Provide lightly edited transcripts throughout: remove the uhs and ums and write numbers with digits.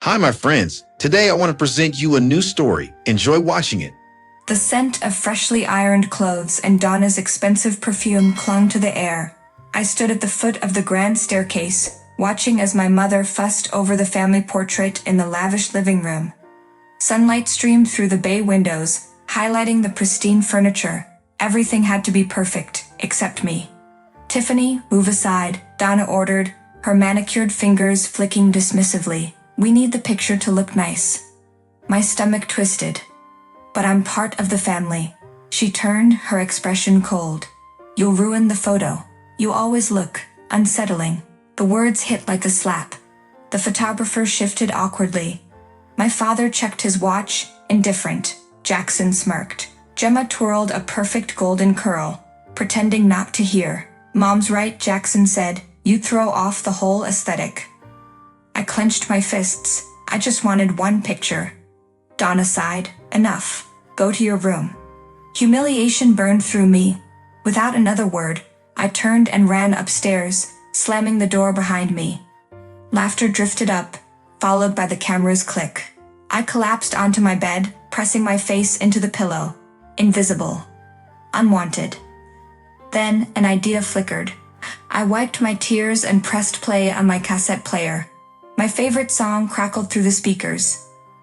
Hi, my friends. Today I want to present you a new story. Enjoy watching it. The scent of freshly ironed clothes and Donna's expensive perfume clung to the air. I stood at the foot of the grand staircase, watching as my mother fussed over the family portrait in the lavish living room. Sunlight streamed through the bay windows, highlighting the pristine furniture. Everything had to be perfect, except me. "Tiffany, move aside," Donna ordered, her manicured fingers flicking dismissively. "We need the picture to look nice." My stomach twisted. "But I'm part of the family." She turned, her expression cold. "You'll ruin the photo. You always look unsettling." The words hit like a slap. The photographer shifted awkwardly. My father checked his watch, indifferent. Jackson smirked. Gemma twirled a perfect golden curl, pretending not to hear. "Mom's right," Jackson said. "You throw off the whole aesthetic." I clenched my fists. I just wanted one picture. Donna sighed. "Enough. Go to your room." Humiliation burned through me. Without another word, I turned and ran upstairs, slamming the door behind me. Laughter drifted up, followed by the camera's click. I collapsed onto my bed, pressing my face into the pillow. Invisible. Unwanted. Then an idea flickered. I wiped my tears and pressed play on my cassette player. My favorite song crackled through the speakers.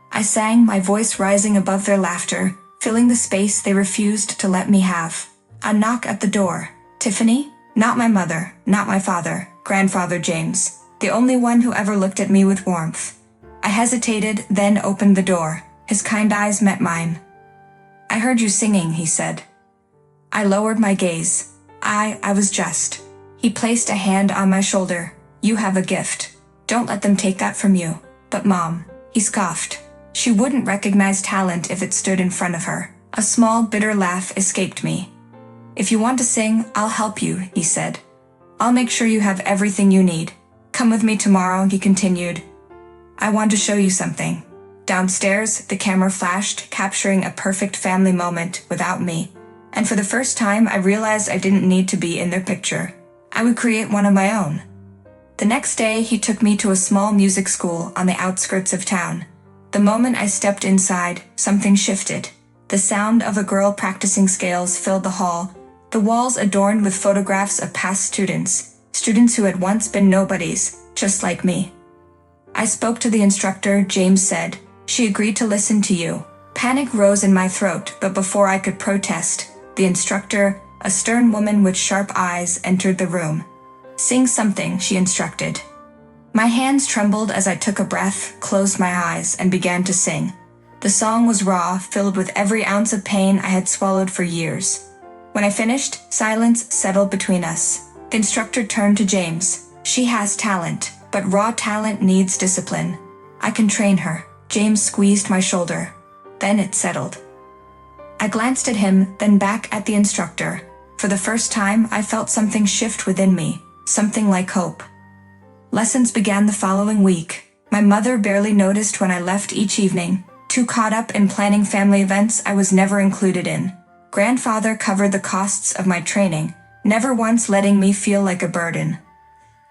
I sang, my voice rising above their laughter, filling the space they refused to let me have. A knock at the door. "Tiffany?" Not my mother, not my father, Grandfather James, the only one who ever looked at me with warmth. I hesitated, then opened the door. His kind eyes met mine. "I heard you singing," he said. I lowered my gaze. I was just. He placed a hand on my shoulder. "You have a gift. Don't let them take that from you." "But Mom," he scoffed. She wouldn't recognize talent if it stood in front of her. A small, bitter laugh escaped me. "If you want to sing, I'll help you," he said. "I'll make sure you have everything you need. Come with me tomorrow," he continued. "I want to show you something." Downstairs, the camera flashed, capturing a perfect family moment without me. And for the first time, I realized I didn't need to be in their picture. I would create one of my own. The next day, he took me to a small music school on the outskirts of town. The moment I stepped inside, something shifted. The sound of a girl practicing scales filled the hall, the walls adorned with photographs of past students who had once been nobodies, just like me. I spoke to the instructor, James said. "She agreed to listen to you." Panic rose in my throat, but before I could protest, the instructor, a stern woman with sharp eyes, entered the room. "Sing something," she instructed. My hands trembled as I took a breath, closed my eyes, and began to sing. The song was raw, filled with every ounce of pain I had swallowed for years. When I finished, silence settled between us. The instructor turned to James. "She has talent, but raw talent needs discipline. I can train her." James squeezed my shoulder. Then it settled. I glanced at him, then back at the instructor. For the first time, I felt something shift within me, something like hope. Lessons began the following week. My mother barely noticed when I left each evening, too caught up in planning family events I was never included in. Grandfather covered the costs of my training, never once letting me feel like a burden.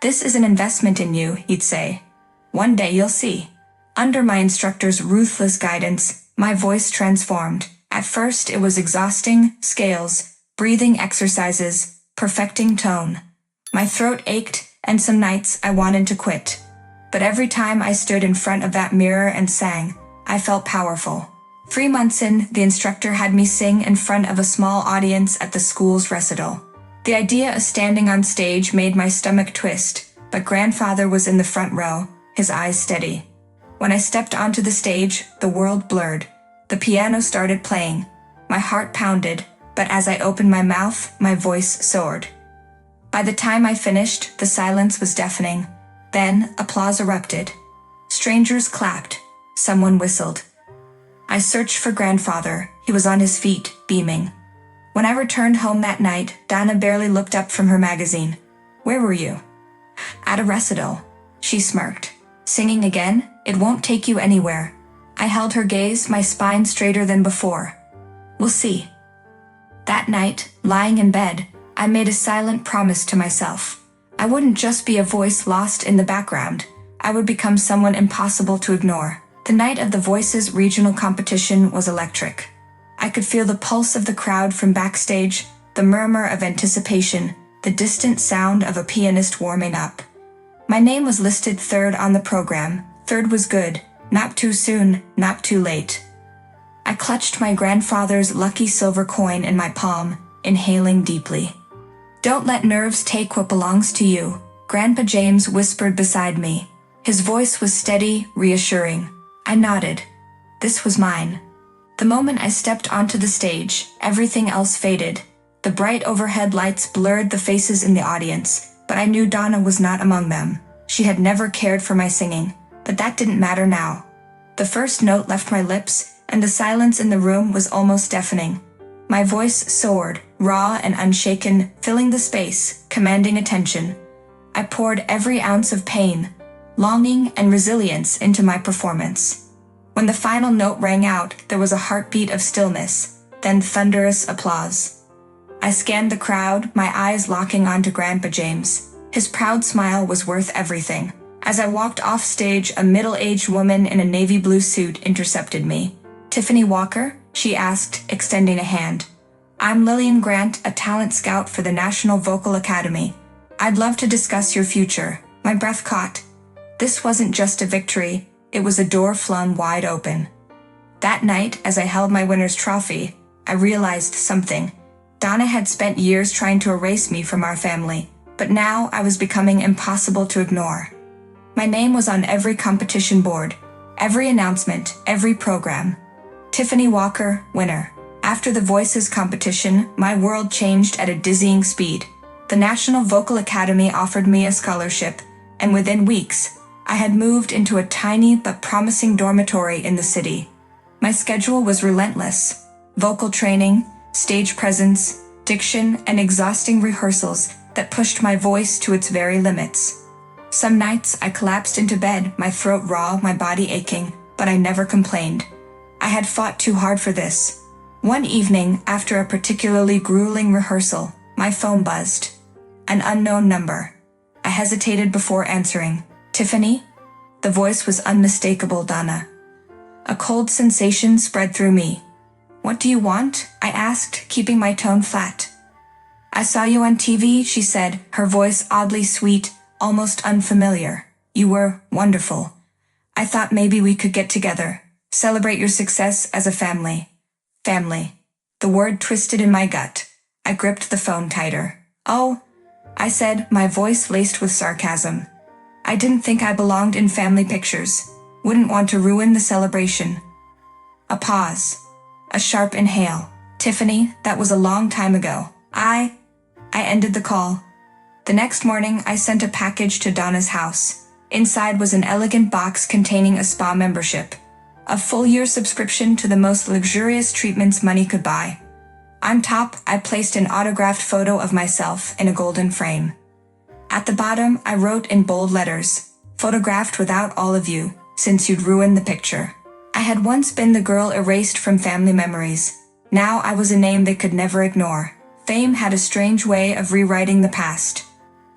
"This is an investment in you," he'd say. "One day you'll see." Under my instructor's ruthless guidance, my voice transformed. At first it was exhausting, scales, breathing exercises, perfecting tone. My throat ached, and some nights I wanted to quit. But every time I stood in front of that mirror and sang, I felt powerful. 3 months in, the instructor had me sing in front of a small audience at the school's recital. The idea of standing on stage made my stomach twist, but Grandfather was in the front row, his eyes steady. When I stepped onto the stage, the world blurred. The piano started playing. My heart pounded, but as I opened my mouth, my voice soared. By the time I finished, the silence was deafening. Then, applause erupted. Strangers clapped. Someone whistled. I searched for Grandfather. He was on his feet, beaming. When I returned home that night, Donna barely looked up from her magazine. "Where were you?" "At a recital." She smirked. "Singing again? It won't take you anywhere." I held her gaze, my spine straighter than before. "We'll see." That night, lying in bed, I made a silent promise to myself. I wouldn't just be a voice lost in the background. I would become someone impossible to ignore. The night of the Voices regional competition was electric. I could feel the pulse of the crowd from backstage, the murmur of anticipation, the distant sound of a pianist warming up. My name was listed third on the program. Third was good, not too soon, not too late. I clutched my grandfather's lucky silver coin in my palm, inhaling deeply. "Don't let nerves take what belongs to you," Grandpa James whispered beside me. His voice was steady, reassuring. I nodded. This was mine. The moment I stepped onto the stage, everything else faded. The bright overhead lights blurred the faces in the audience, but I knew Donna was not among them. She had never cared for my singing, but that didn't matter now. The first note left my lips, and the silence in the room was almost deafening. My voice soared, raw and unshaken, filling the space, commanding attention. I poured every ounce of pain, longing, and resilience into my performance. When the final note rang out, there was a heartbeat of stillness, then thunderous applause. I scanned the crowd, my eyes locking onto Grandpa James. His proud smile was worth everything. As I walked off stage, a middle-aged woman in a navy blue suit intercepted me. "Tiffany Walker?" she asked, extending a hand. "I'm Lillian Grant, a talent scout for the National Vocal Academy. I'd love to discuss your future." My breath caught. This wasn't just a victory, it was a door flung wide open. That night, as I held my winner's trophy, I realized something. Donna had spent years trying to erase me from our family, but now I was becoming impossible to ignore. My name was on every competition board, every announcement, every program. Tiffany Walker, winner. After the Voices competition, my world changed at a dizzying speed. The National Vocal Academy offered me a scholarship, and within weeks, I had moved into a tiny but promising dormitory in the city. My schedule was relentless. Vocal training, stage presence, diction, and exhausting rehearsals that pushed my voice to its very limits. Some nights I collapsed into bed, my throat raw, my body aching, but I never complained. I had fought too hard for this. One evening, after a particularly grueling rehearsal, my phone buzzed. An unknown number. I hesitated before answering. "Tiffany?" The voice was unmistakable, Donna. A cold sensation spread through me. "What do you want?" I asked, keeping my tone flat. "I saw you on TV," she said, her voice oddly sweet, almost unfamiliar. "You were wonderful. I thought maybe we could get together, celebrate your success as a family." Family. The word twisted in my gut. I gripped the phone tighter. "Oh," I said, my voice laced with sarcasm. "I didn't think I belonged in family pictures. Wouldn't want to ruin the celebration." A pause. A sharp inhale. "Tiffany, that was a long time ago. I ended the call." The next morning, I sent a package to Donna's house. Inside was an elegant box containing a spa membership. A full-year subscription to the most luxurious treatments money could buy. On top, I placed an autographed photo of myself in a golden frame. At the bottom, I wrote in bold letters, "Photographed without all of you, since you'd ruined the picture." I had once been the girl erased from family memories. Now I was a name they could never ignore. Fame had a strange way of rewriting the past.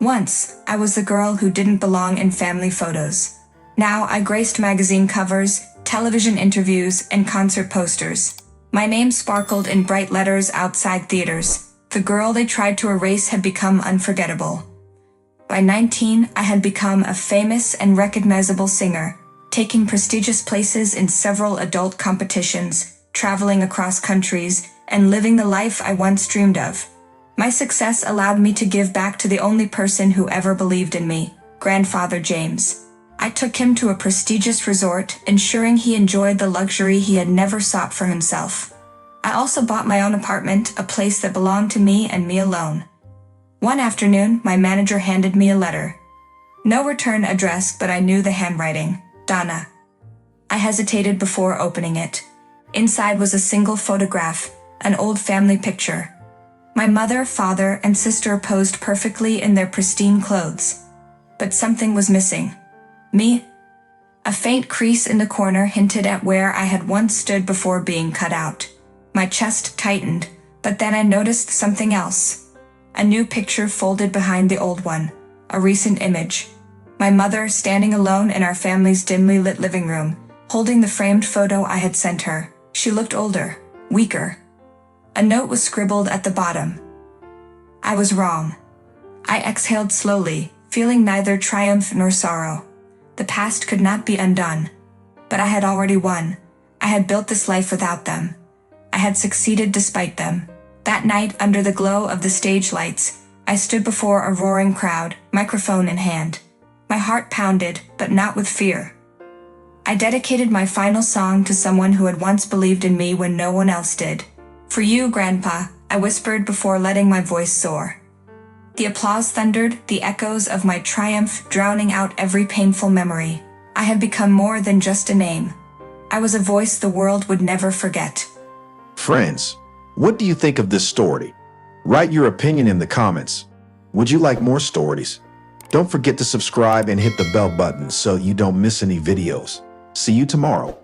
Once, I was the girl who didn't belong in family photos. Now I graced magazine covers, television interviews, and concert posters. My name sparkled in bright letters outside theaters. The girl they tried to erase had become unforgettable. By 19, I had become a famous and recognizable singer, taking prestigious places in several adult competitions, traveling across countries, and living the life I once dreamed of. My success allowed me to give back to the only person who ever believed in me, Grandfather James. I took him to a prestigious resort, ensuring he enjoyed the luxury he had never sought for himself. I also bought my own apartment, a place that belonged to me and me alone. One afternoon, my manager handed me a letter. No return address, but I knew the handwriting. Donna. I hesitated before opening it. Inside was a single photograph, an old family picture. My mother, father, and sister posed perfectly in their pristine clothes. But something was missing. Me? A faint crease in the corner hinted at where I had once stood before being cut out. My chest tightened, but then I noticed something else. A new picture folded behind the old one. A recent image. My mother standing alone in our family's dimly lit living room, holding the framed photo I had sent her. She looked older, weaker. A note was scribbled at the bottom. I was wrong. I exhaled slowly, feeling neither triumph nor sorrow. The past could not be undone. But I had already won. I had built this life without them. I had succeeded despite them. That night, under the glow of the stage lights, I stood before a roaring crowd, microphone in hand. My heart pounded, but not with fear. I dedicated my final song to someone who had once believed in me when no one else did. For you, Grandpa, I whispered before letting my voice soar. The applause thundered, the echoes of my triumph drowning out every painful memory. I had become more than just a name. I was a voice the world would never forget. Friends, what do you think of this story? Write your opinion in the comments. Would you like more stories? Don't forget to subscribe and hit the bell button so you don't miss any videos. See you tomorrow.